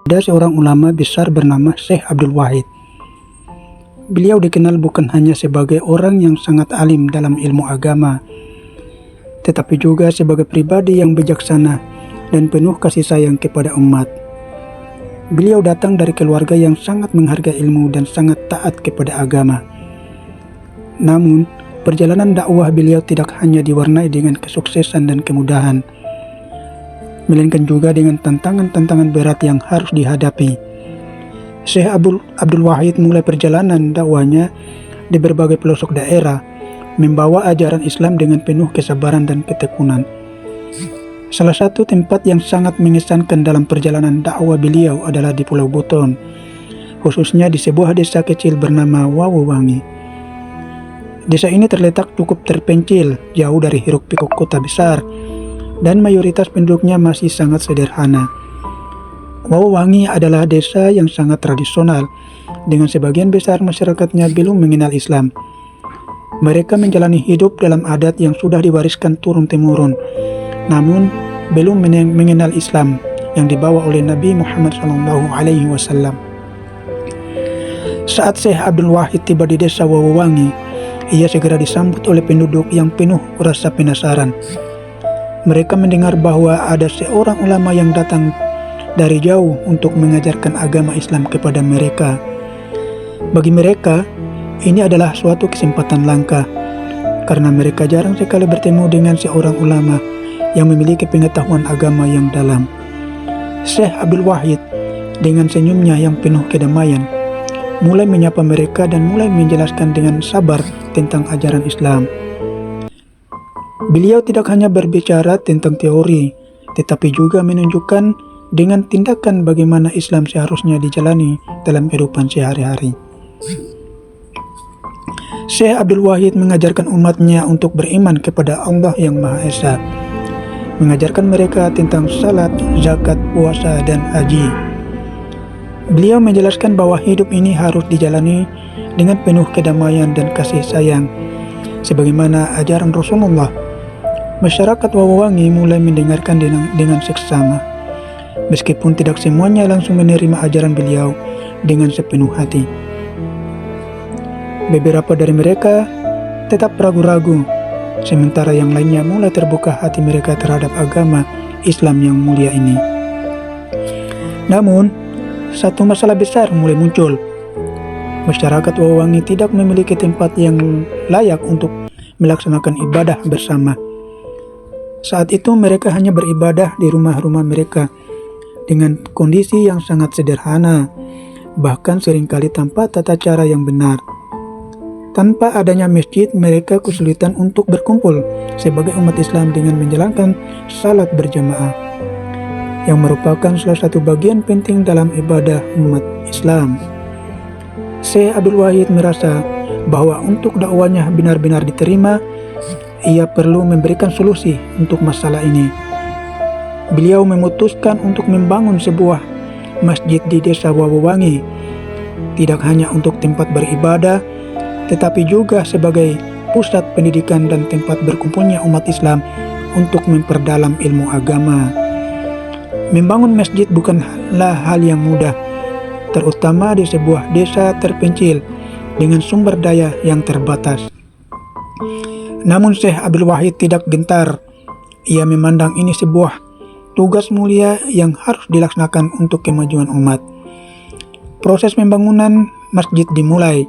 Ada seorang ulama besar bernama Syekh Abdul Wahid. Beliau dikenal bukan hanya sebagai orang yang sangat alim dalam ilmu agama, tetapi juga sebagai pribadi yang bijaksana dan penuh kasih sayang kepada umat. Beliau datang dari keluarga yang sangat menghargai ilmu dan sangat taat kepada agama. Namun, perjalanan dakwah beliau tidak hanya diwarnai dengan kesuksesan dan kemudahan, melainkan juga dengan tantangan-tantangan berat yang harus dihadapi. Syekh Abdul Wahid mulai perjalanan dakwahnya di berbagai pelosok daerah, membawa ajaran Islam dengan penuh kesabaran dan ketekunan. Salah satu tempat yang sangat mengesankan dalam perjalanan dakwah beliau adalah di Pulau Buton, khususnya di sebuah desa kecil bernama Wawowangi. Desa ini terletak cukup terpencil, jauh dari hiruk-pikuk kota besar, dan mayoritas penduduknya masih sangat sederhana. Wawowangi adalah desa yang sangat tradisional, dengan sebagian besar masyarakatnya belum mengenal Islam. Mereka menjalani hidup dalam adat yang sudah diwariskan turun-temurun, namun belum mengenal Islam yang dibawa oleh Nabi Muhammad SAW. Saat Syekh Abdul Wahid tiba di desa Wawowangi, ia segera disambut oleh penduduk yang penuh rasa penasaran. Mereka mendengar bahwa ada seorang ulama yang datang dari jauh untuk mengajarkan agama Islam kepada mereka. Bagi mereka, ini adalah suatu kesempatan langka, karena mereka jarang sekali bertemu dengan seorang ulama yang memiliki pengetahuan agama yang dalam. Syekh Abdul Wahid dengan senyumnya yang penuh kedamaian mulai menyapa mereka dan mulai menjelaskan dengan sabar tentang ajaran Islam. Beliau tidak hanya berbicara tentang teori, tetapi juga menunjukkan dengan tindakan bagaimana Islam seharusnya dijalani dalam kehidupan sehari-hari. Syekh Abdul Wahid mengajarkan umatnya untuk beriman kepada Allah yang Maha Esa, mengajarkan mereka tentang salat, zakat, puasa, dan haji. Beliau menjelaskan bahwa hidup ini harus dijalani dengan penuh kedamaian dan kasih sayang, sebagaimana ajaran Rasulullah. Masyarakat Wawowangi mulai mendengarkan dengan seksama, meskipun tidak semuanya langsung menerima ajaran beliau dengan sepenuh hati. Beberapa dari mereka tetap ragu-ragu, sementara yang lainnya mulai terbuka hati mereka terhadap agama Islam yang mulia ini. Namun, satu masalah besar mulai muncul. Masyarakat Wawowangi tidak memiliki tempat yang layak untuk melaksanakan ibadah bersama. Saat itu mereka hanya beribadah di rumah-rumah mereka dengan kondisi yang sangat sederhana, bahkan seringkali tanpa tata cara yang benar. Tanpa adanya masjid, mereka kesulitan untuk berkumpul sebagai umat Islam dengan menjalankan salat berjamaah, yang merupakan salah satu bagian penting dalam ibadah umat Islam. Syekh Abdul Wahid merasa bahwa untuk dakwahnya benar-benar diterima, ia perlu memberikan solusi untuk masalah ini. Beliau memutuskan untuk membangun sebuah masjid di desa Wawowangi, tidak hanya untuk tempat beribadah, tetapi juga sebagai pusat pendidikan dan tempat berkumpulnya umat Islam untuk memperdalam ilmu agama. Membangun masjid bukanlah hal yang mudah, terutama di sebuah desa terpencil dengan sumber daya yang terbatas. Namun Syekh Abdul Wahid tidak gentar. Ia memandang ini sebuah tugas mulia yang harus dilaksanakan untuk kemajuan umat. Proses pembangunan masjid dimulai.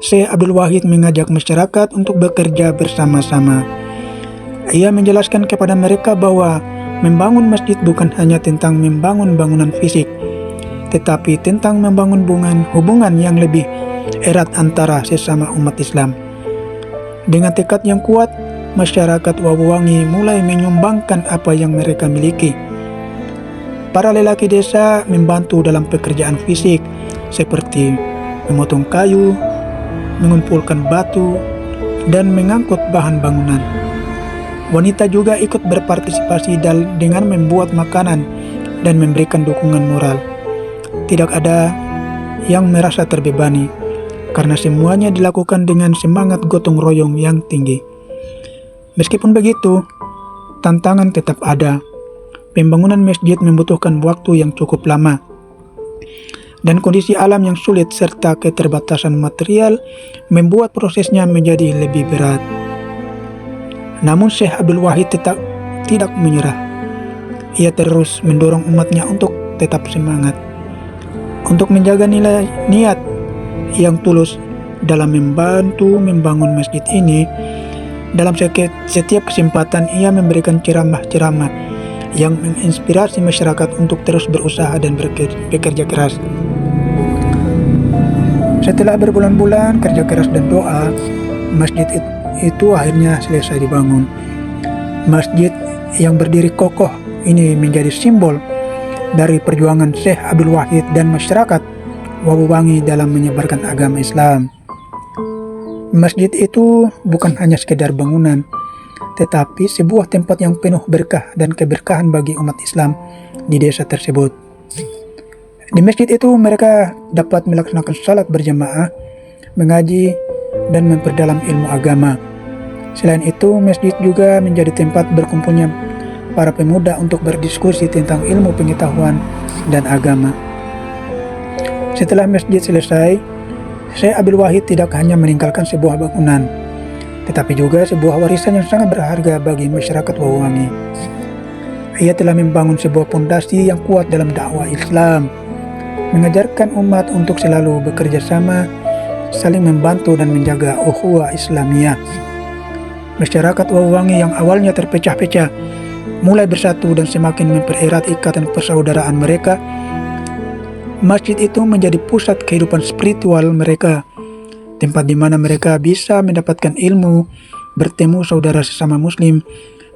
Syekh Abdul Wahid mengajak masyarakat untuk bekerja bersama-sama. Ia menjelaskan kepada mereka bahwa membangun masjid bukan hanya tentang membangun bangunan fisik, tetapi tentang membangun hubungan yang lebih erat antara sesama umat Islam. Dengan tekad yang kuat, masyarakat Wawowangi mulai menyumbangkan apa yang mereka miliki. Para lelaki desa membantu dalam pekerjaan fisik seperti memotong kayu, mengumpulkan batu, dan mengangkut bahan bangunan. Wanita juga ikut berpartisipasi dengan membuat makanan dan memberikan dukungan moral. Tidak ada yang merasa terbebani, karena semuanya dilakukan dengan semangat gotong royong yang tinggi. Meskipun begitu, tantangan tetap ada. Pembangunan masjid membutuhkan waktu yang cukup lama, dan kondisi alam yang sulit serta keterbatasan material membuat prosesnya menjadi lebih berat. Namun Syekh Abdul Wahid tidak menyerah. Ia terus mendorong umatnya untuk tetap semangat, untuk menjaga nilai niat yang tulus dalam membantu membangun masjid ini. Dalam setiap kesempatan ia memberikan ceramah-ceramah yang menginspirasi masyarakat untuk terus berusaha dan bekerja keras. Setelah berbulan-bulan kerja keras dan doa, masjid itu akhirnya selesai dibangun. Masjid yang berdiri kokoh ini menjadi simbol dari perjuangan Syekh Abdul Wahid dan masyarakat Wabuwangi dalam menyebarkan agama Islam. Masjid itu bukan hanya sekedar bangunan, tetapi sebuah tempat yang penuh berkah dan keberkahan bagi umat Islam di desa tersebut. Di masjid itu mereka dapat melaksanakan salat berjamaah, mengaji, dan memperdalam ilmu agama. Selain itu, masjid juga menjadi tempat berkumpulnya para pemuda untuk berdiskusi tentang ilmu pengetahuan dan agama. Setelah masjid selesai, Syekh Abdul Wahid tidak hanya meninggalkan sebuah bangunan, tetapi juga sebuah warisan yang sangat berharga bagi masyarakat Wabuwangi. Ia telah membangun sebuah pondasi yang kuat dalam dakwah Islam, mengajarkan umat untuk selalu bekerja sama, saling membantu dan menjaga ukhuwah Islamiyah. Masyarakat Wabuwangi yang awalnya terpecah-pecah mulai bersatu dan semakin mempererat ikatan persaudaraan mereka. Masjid itu menjadi pusat kehidupan spiritual mereka, tempat di mana mereka bisa mendapatkan ilmu, bertemu saudara sesama muslim,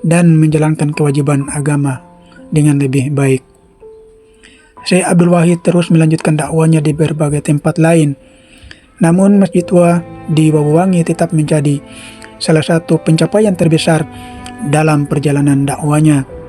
dan menjalankan kewajiban agama dengan lebih baik. Syekh Abdul Wahid terus melanjutkan dakwanya di berbagai tempat lain. Namun Masjid Tua di Wabuwangi tetap menjadi salah satu pencapaian terbesar dalam perjalanan dakwanya.